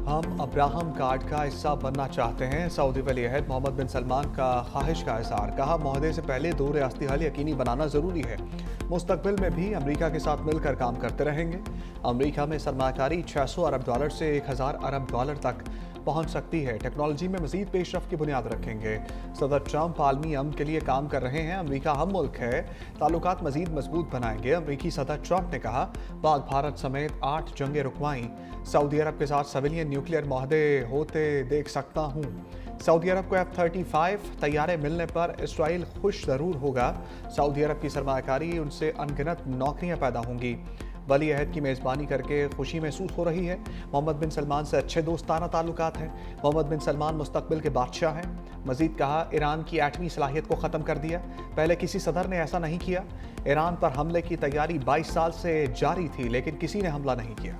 हम Abraham card का हिस्सा बनना चाहते हैं। सऊदी वली अहद मोहम्मद बिन सलमान का ख्वाहिश का इज़हार। कहा, मुआहदे से पहले दो रियासती हल यकीनी बनाना ज़रूरी है। मुस्तकबिल में भी अमरीका के साथ मिलकर काम करते रहेंगे। अमरीका में सरमाकारी $600 अरब से $1000 अरब तक पहुंच सकती है। टेक्नोलॉजी में मजीद पेशरफ की बुनियाद रखेंगे। सदर ट्रंप आलमी अमन के लिए काम कर रहे हैं। अमरीका हम मुल्क है, ताल्लुकात मजीद मजबूत बनाएंगे। अमरीकी सदर ट्रंप ने कहा, पाक भारत समेत 8 जंगें रुकवाई। सऊदी अरब के साथ सिविलियन न्यूक्लियर माहदे होते देख सकता हूँ। सऊदी अरब को F-35 तैयारे मिलने पर इसराइल खुश ज़रूर होगा। सऊदी अरब की सरमाकारी उनसे अनगिनत नौकरियां पैदा होंगी। वली अहद की मेज़बानी करके खुशी महसूस हो रही है। मोहम्मद बिन सलमान से अच्छे दोस्ताना ताल्लुकात हैं। मोहम्मद बिन सलमान मुस्तकबिल के बादशाह हैं। मजीद कहा, ईरान की एटमी सलाहियत को ख़त्म कर दिया। पहले किसी सदर ने ऐसा नहीं किया। ईरान पर हमले की तैयारी 22 साल से जारी थी, लेकिन किसी ने हमला नहीं किया।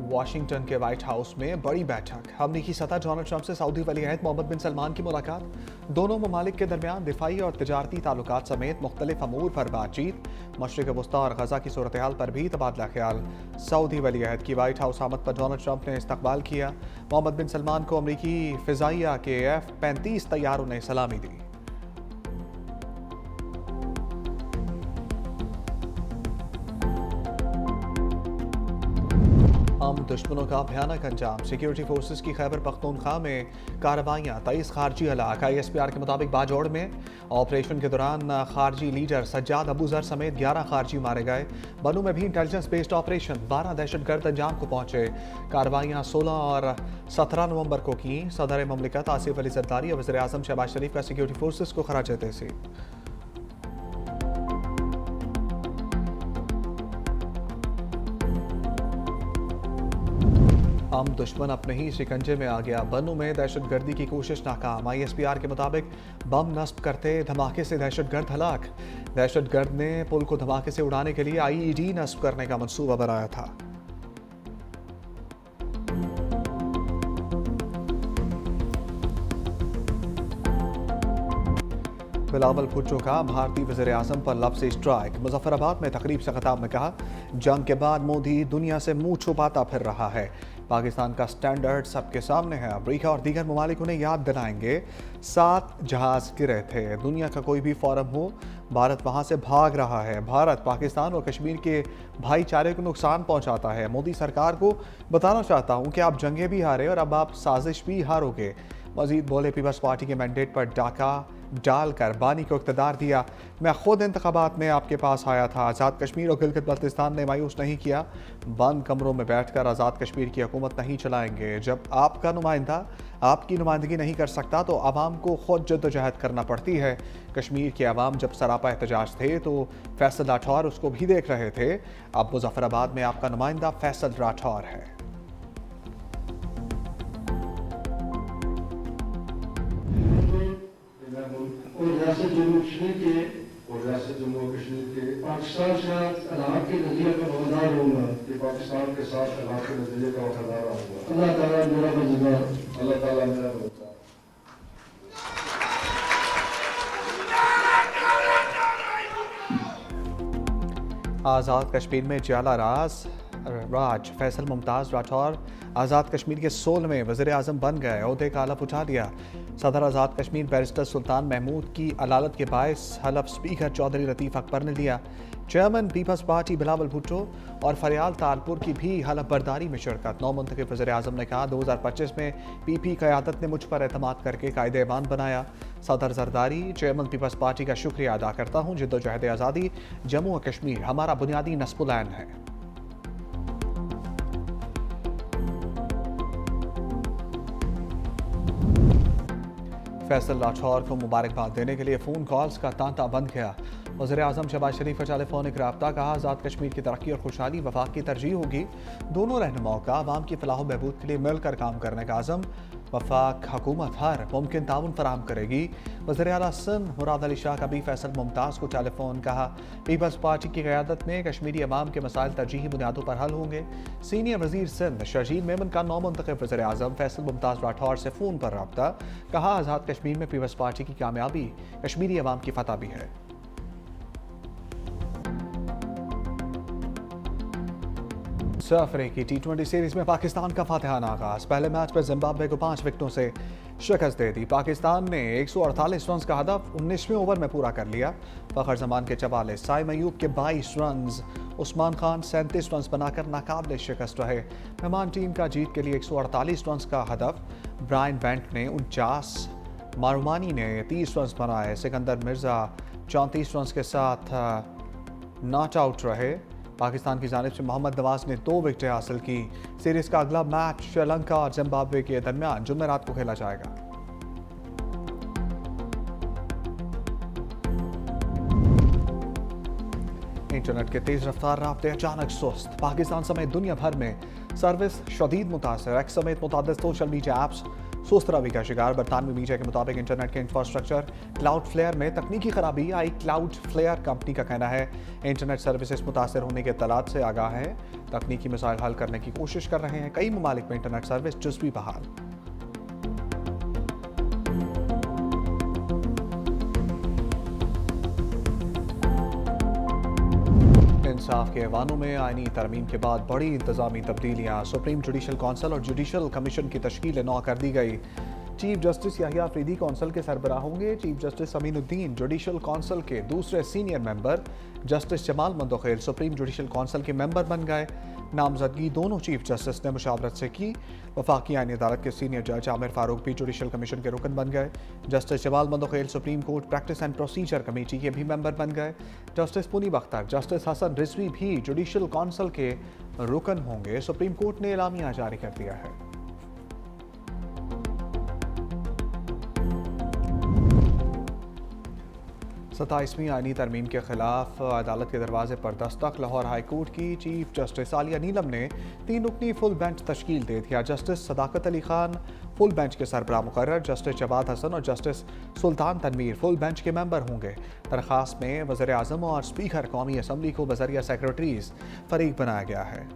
वाशिंगटन के व्हाइट हाउस में बड़ी बैठक। अमरीकी सदर डोनाल्ड ट्रंप से सऊदी वली अहद मोहम्मद बिन सलमान की मुलाकात। दोनों ममालिक के दरमियान दिफाई और तिजारती ताल्लुकात समेत मुख्तलिफ अमूर पर बातचीत। मशरिक़ वस्ता और गजा की सूरत हाल पर भी तबादला ख्याल। सऊदी वली अहद की व्हाइट हाउस आमद पर डोनाल्ड ट्रंप ने इस्तकबाल किया। मोहम्मद बिन सलमान को अमरीकी फ़िज़ाइया के F-35 तैयारों ने सलामी दी। हम दुश्मनों का भयानक अंजाम। सिक्योरिटी फोर्सेस की खैबर पख्तूनख्वा में कार्रवाइयाँ। 23 खारजी हलाक। ISPR के मुताबिक बाजौड़ में ऑपरेशन के दौरान खारजी लीडर सज्जाद अबू जर समेत 11 खारजी मारे गए। बनू में भी इंटेलिजेंस बेस्ड ऑपरेशन। 12 दहशतगर्द अंजाम को पहुंचे। कार्रवाइयाँ 16 और 17 नवंबर को की। सदर ममलिकत आसिफ अली जरदारी और वज़ीर आज़म शहबाज शरीफ का सिक्योरिटी फोर्सेस को खराज तहसीन। हम दुश्मन अपने ही शिकंजे में आ गया। बनू में दहशतगर्दी की कोशिश नाकाम। ISPR के मुताबिक बम नस्ब करते धमाके से दहशतगर्द हलाक। दहशतगर्द ने पुल को धमाके से उड़ाने के लिए IED नस्ब करने का मंसूबा बनाया था। बिलावल भुट्टो का भारतीय वज़ीर आज़म पर लफ्ज़ स्ट्राइक। मुजफ्फराबाद में तकरीब से खिताब में कहा, जंग के बाद मोदी दुनिया से मुंह छुपाता फिर रहा है। पाकिस्तान का स्टैंडर्ड सबके सामने है। अमरीका और दीगर ममालिक उन्हें याद दिलाएंगे 7 जहाज़ गिरे थे। दुनिया का कोई भी फोरम हो, भारत वहाँ से भाग रहा है। भारत पाकिस्तान और कश्मीर के भाईचारे को नुकसान पहुँचाता है। मोदी सरकार को बताना चाहता हूँ कि आप जंगें भी हारे और अब आप साजिश भी हारोगे। मजीद बोले, पीपल्स पार्टी के मैंडेट पर डाका डालकर बानी को इक़्तिदार दिया। मैं खुद इंतखाबात में आपके पास आया था। आज़ाद कश्मीर और गिलगित बल्तिस्तान ने मायूस नहीं किया। बंद कमरों में बैठकर आज़ाद कश्मीर की हुकूमत नहीं चलाएंगे। जब आपका नुमाइंदा आपकी नुमाइंदगी नहीं कर सकता तो आवाम को खुद जद्दोजहद करना पड़ती है। कश्मीर के अवाम जब सरापा एहतजाज थे तो फैसल राठौर उसको भी देख रहे थे। अब मुजफ्फराबाद में आपका नुमाइंदा फैसल राठौर है। और रियासत जम्मू कश्मीर के पाकिस्तान से अल्लाह के नज़रिए का वफादार रहूँगा कि पाकिस्तान के साथ अल्लाह के नज़रिए का वफादार रहूँगा। अल्लाह ताला मेरा मददगार, अल्लाह ताला मेरा मददगार। आज़ाद कश्मीर में जाला राज फैसल मुमताज़ राठौर आज़ाद कश्मीर के 16वें वज़ीर आज़म बन गए। ओहदे का हलफ उठा दिया। सदर आज़ाद कश्मीर बैरिस्टर सुल्तान महमूद की अलालत के बायस हलफ स्पीकर चौधरी लतीफ़ अकबर ने लिया। Chairman Peoples Party Bilawal Bhutto और फरियाल तालपुर की भी हलफ बर्दारी में शिरकत। नौ मुंतखब वज़ीर आज़म ने कहा, 2025 में PP क़यादत ने मुझ पर एतमाद करके कायदे ऐवान बनाया। सदर जरदारी, चेयरमैन पीपल्स पार्टी का शुक्रिया अदा करता हूँ। जिद्दोजहद आज़ादी जम्मू और कश्मीर हमारा बुनियादी नस्बुल-ऐन है। फैसल राठौर को मुबारकबाद देने के लिए फ़ोन कॉल्स का तांता बंद गया। वज़ीर आज़म शहबाज शरीफ का टेलीफोनिक रब्ता। कहा, आज़ाद कश्मीर की तरक्की और खुशहाली वफाक की तरजीह होगी। दोनों रहनुमाओं का अवाम की फलाह बहबूद के लिए मिलकर काम करने का आज़म। वफाक हुकूमत हर मुमकिन ताउन फराहम करेगी। वज़ीर आला सिंध मुराद अली शाह का भी फैसल मुमताज़ को टेलीफोन। कहा, पीपल्स पार्टी की क़यादत में कश्मीरी अवाम के मसाइल तरजीही बुनियादों पर हल होंगे। सीनियर वज़ीर सिंध शर्जील मेमन का नौ मुंतखब वज़ीर आज़म फैसल मुमताज़ राठौर से फ़ोन पर रब्ता। कहा, आज़ाद कश्मीर में पीपल्स पार्टी की कामयाबी कश्मीरी अवाम की फतह भी है। अफ्रीकी टी20 सीरीज में पाकिस्तान का फातिहाना आगाज। पहले मैच में जिम्बाब्वे को 5 विकेटों से शिकस्त दे दी। पाकिस्तान ने 148 रन का हदफ 19वें ओवर में पूरा कर लिया। फखर जमान के 44, साइम अयूब के 22 रन, उस्मान खान 37 रन बनाकर नाकाबिले शिकस्त रहे। मेहमान टीम का जीत के लिए 148 रन का हदफ। ब्रायन बेंट ने 49, मारूमानी ने 30 रन बनाए। सिकंदर मिर्जा 34 रन के साथ नॉट आउट रहे। पाकिस्तान की जानिब से मोहम्मद नवाज ने 2 विकेटें हासिल की। सीरीज का अगला मैच श्रीलंका और जिम्बाब्वे के दरमियान जुमेरात को खेला जाएगा। इंटरनेट के तेज रफ्तार राब्ते अचानक सुस्त। पाकिस्तान समेत दुनिया भर में सर्विस शदीद मुतासर। एक्स समेत मुतादिद सोशल मीडिया ऐप्स सुस्त रवि का शिकार। बरतानवी मीडिया के मुताबिक इंटरनेट के इंफ्रास्ट्रक्चर क्लाउडफ्लेयर में तकनीकी खराबी आई। क्लाउडफ्लेयर कंपनी का कहना है इंटरनेट सर्विसेज मुतासर होने के इत्तलात से आगाह है। तकनीकी मसाइल हल करने की कोशिश कर रहे हैं। कई ममालिक में इंटरनेट सर्विस जुज़वी बहाल। इंसाफ के ऐवानों में आईनी तरमीम के बाद बड़ी इंतजामी तब्दीलियां। सुप्रीम जुडिशल कौंसिल और जुडिशल कमीशन की तश्कील नौ कर दी गई। Chief justice Yahya Afridi council के सरबराह होंगे। Chief justice Aminuddin judicial council के दूसरे senior member justice Jamal Mandokhail supreme judicial council के मेंबर बन गए। नामजदगी दोनों चीफ जस्टिस ने मुशावरत से की। वफाकी आईनी अदालत के सीनियर जज आमिर फारूक भी जुडिशल कमीशन के रुकन बन गए। Justice Jamal Mandokhail supreme court practice and procedure committee के भी मेंबर बन गए। जस्टिस पुनीब अख्तर, जस्टिस हसन रिजवी भी जुडिशल कौंसिल के रुकन होंगे। सुप्रीम कोर्ट ने एलामिया जारी कर दिया है। सताईसवीं आईनी तरमीम के खिलाफ अदालत के दरवाजे पर दस्तक। लाहौर हाई कोर्ट की चीफ जस्टिस आलिया नीलम ने 3 रुकनी फुल बेंच तश्कील दे दिया। जस्टिस सदाकत अली खान फुल बेंच के सरबराह मुकर्रर। जस्टिस जवाद हसन और जस्टिस सुल्तान तनवीर फुल बेंच के मेंबर होंगे। दरखास्त में वज़ीर आज़म और स्पीकर कौमी असम्बली को बज़रिया सेक्रेटरीज फरीक बनाया गया है।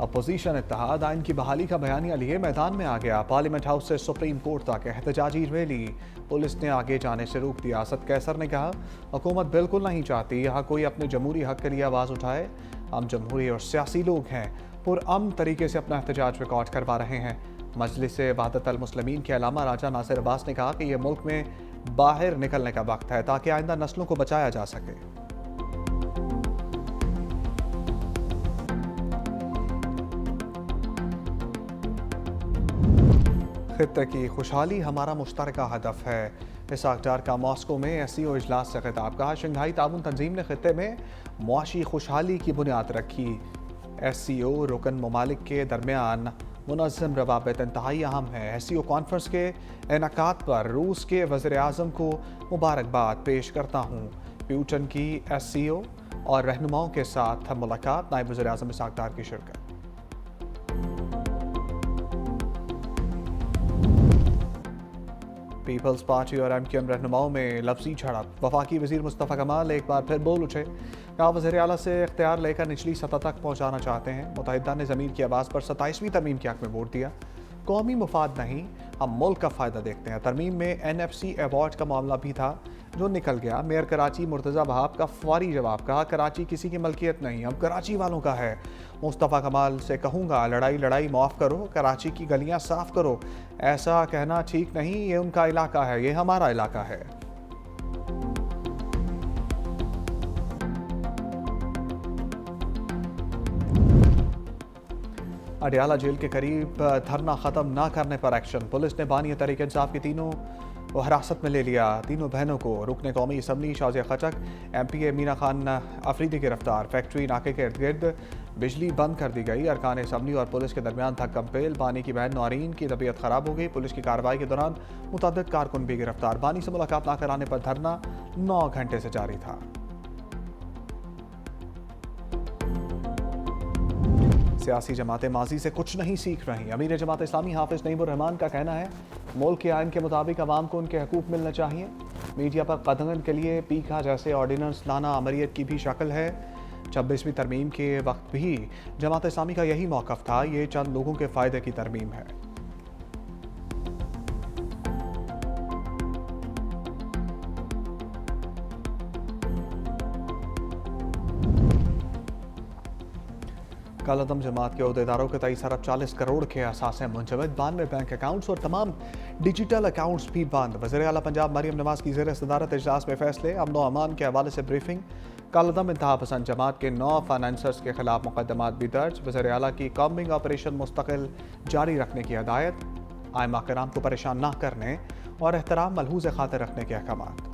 अपोजिशन इत्तेहाद आइन की बहाली का बयानिया लिए मैदान में आ गया। पार्लियामेंट हाउस से सुप्रीम कोर्ट तक एहतजाजी रैली। पुलिस ने आगे जाने से रोक दिया। असद कैसर ने कहा हुकूमत बिल्कुल नहीं चाहती यहाँ कोई अपने जमहूरी हक के लिए आवाज़ उठाए। हम जमहूरी और सियासी लोग हैं, पुरअमन तरीके से अपना एहतजाज रिकॉर्ड करवा रहे हैं। मजलिस वहदत अल मुस्लिमीन के अलामा राजा नासिर अब्बास ने कहा कि यह मुल्क में बाहर निकलने का वक्त है ताकि आइंदा नस्लों को बचाया जा सके। खित्ते की खुशहाली हमारा मुश्तरका हदफ है। इसहाक डार का मॉस्को में एससीओ इजलास से खिताब। कहा शंघाई ताउन तंजीम ने खित्ते में मुआशी खुशहाली की बुनियाद रखी। एससीओ रुकन ममालिक के दरमियान मुनज़्ज़म रवाबित इंतहाई अहम है। एससीओ कॉन्फ्रेंस के इनेकाद पर रूस के वज़ीर आज़म को मुबारकबाद पेश करता हूँ। प्यूटन की एससीओ और रहनुमाओं के साथ मुलाकात। नायब वज़ीर आज़म इसहाक डार की शिरकत। पीपल्स पार्टी और एमक्यूएम रहनुमाओं में लफ्जी झड़प। वफाकी वजीर मुस्तफ़ा कमाल एक बार फिर बोल उठे। कहा वज़ीर आला से इख्तियार लेकर निचली सतह तक पहुँचाना चाहते हैं। मुत्तहिदा ने ज़मीर की आवाज़ पर 27वीं तरमीम के हक़ में वोट दिया। कौमी मुफाद नहीं, हम मुल्क का फ़ायदा देखते हैं। तरमीम में NFC अवार्ड का मामला भी था जो निकल गया। मेयर कराची मुर्तज़ा वहाब का फौरी जवाब। कहा कराची किसी की मलकियत नहीं, अब कराची वालों का है। मुस्तफ़ा कमाल से कहूँगा लड़ाई माफ़ करो, कराची की गलियाँ साफ़ करो। ऐसा कहना ठीक नहीं, ये उनका इलाका है, ये हमारा इलाका है। अडियाला जेल के करीब धरना ख़त्म न करने पर एक्शन। पुलिस ने बानी तहरीक इंसाफ की तीनों को हिरासत में ले लिया। तीनों बहनों को रुकने कौमी असम्बली शाजिया खचक, MPA मीना खान अफरीदी गिरफ्तार। फैक्ट्री नाके के इर्द गिर्द बिजली बंद कर दी गई। अरकान असम्बली और पुलिस के दरमियान था कंपेल। बानी की बहन नौरीन की तबीयत खराब हो गई। पुलिस की कार्रवाई के दौरान मुतअद्दिद कारकुन भी गिरफ्तार। बानी से मुलाकात न कराने पर धरना 9 घंटे से जारी था। सियासी जमातें माजी से कुछ नहीं सीख रही। अमीर जमात इस्लामी हाफिज नईमुर रहमान का कहना है मुल्क के आइन के मुताबिक अवाम को उनके हकूक मिलना चाहिए। मीडिया पर कदगन के लिए पीखा जैसे ऑर्डिनेंस लाना अमरियत की भी शक्ल है। 26वीं तरमीम के वक्त भी जमात इस्लामी का यही मौक़िफ़ था। ये चंद लोगों के फ़ायदे की तरमीम है। कालादम जमात के अहदेदारों के 23 अरब 40 करोड़ के असासे मुंजमद, 92 बैंक अकाउंट्स और तमाम डिजिटल अकाउंट्स भी बंद। वज़ीर आला पंजाब मरियम नवाज की ज़ेर सदारत इजलास में फैसले, अमन व अमान के हवाले से ब्रीफिंग। कालादम इंतहा पसंद जमात के 9 फाइनेंसर्स के खिलाफ मुकदमात भी दर्ज। वज़ीर आला की कॉम्बिंग ऑपरेशन मुस्तकिल जारी रखने की हदायत। आइमा कराम को परेशान न करने और एहतराम मलहूज़ खातिर रखने के अहकामात।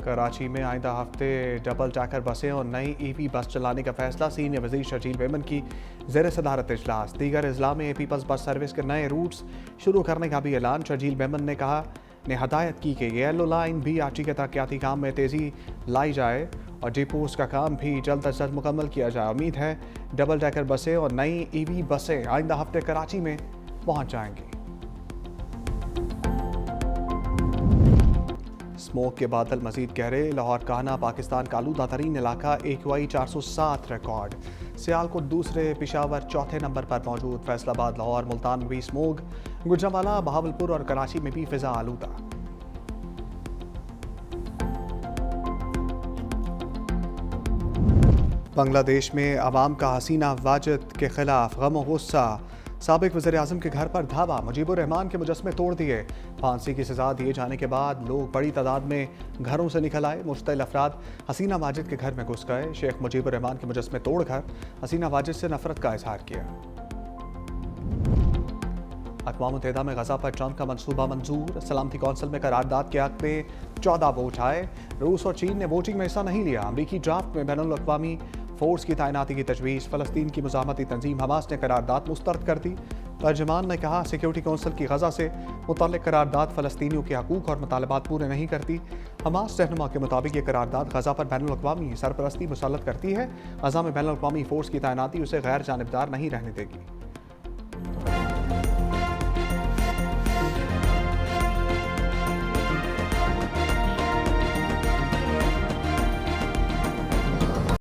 कराची में आइंदा हफ्ते डबल टैकर बसें और नई ईवी बस चलाने का फैसला। सीनियर वज़ीर शर्जील मेमन की ज़ेर सदारत इजलास। दीगर अजला में पीपल्स बस सर्विस के नए रूट्स शुरू करने का भी ऐलान। शर्जील मेमन ने कहा ने हदायत की कि येलो लाइन भी आची के तरक्याती काम में तेज़ी लाई जाए और डिपोज का काम भी जल्द अज जल्द मुकम्मल किया जाए। उम्मीद है डबल टैकर बसें और नई ईवी बसें आइंदा हफ्ते कराची में पहुँच जाएंगी। स्मोक के बादल मजीद गहरे। लाहौर काहना पाकिस्तान का आलूदा तरीन इलाका, AQI 407 रिकॉर्ड। सियालकोट दूसरे, पिशावर चौथे नंबर पर मौजूद। फैसलाबाद, लाहौर, मुल्तान में भी स्मोक। गुजरांवाला, बहावलपुर और कराची में भी फिजा आलूदा। बांग्लादेश में अवाम का हसीना वाजिद के खिलाफ गम और गुस्सा। साबिक वज़ीर आज़म के घर पर धावा, मुजीबुर रहमान के मुजस्समे तोड़ दिए। फांसी की सज़ा दिए जाने के बाद लोग बड़ी तादाद में घरों से निकल आए। मुश्तिल अफराद हसीना वाजिद के घर में घुस गए। शेख मुजीबुर रहमान के मुजस्समे तोड़कर हसीना वाजिद से नफरत का इजहार किया। अक़वाम मुत्तहिदा में गज़ा पर ट्रंप का मंसूबा मंजूर। सलामती कौंसिल में करारदाद के हक़ में 14 वोट आए। रूस और चीन ने वोटिंग में हिस्सा नहीं लिया। अमरीकी ड्राफ्ट में बैनुल अक़वामी फोर्स की तैनाती की तजवीज़। फ़लस्तीन की मुज़ाहमती तंजीम हमास ने करारदाद मुस्तरद कर दी। तर्जमान ने कहा सिक्योरिटी कौंसिल की गज़ा से मुतल्लिक़ करारदाद फ़लस्तीनियों के हकूक़ और मुतालबात पूरे नहीं करती। हमास रहनुमा के मुताबिक ये करारदाद गज़ा पर बैनुल अक़वामी सरपरस्ती मुसल्लत करती है। गज़ा में बैनुल अक़वामी फ़ोर्स की तैनाती उसे गैर जानिबदार नहीं रहने देगी।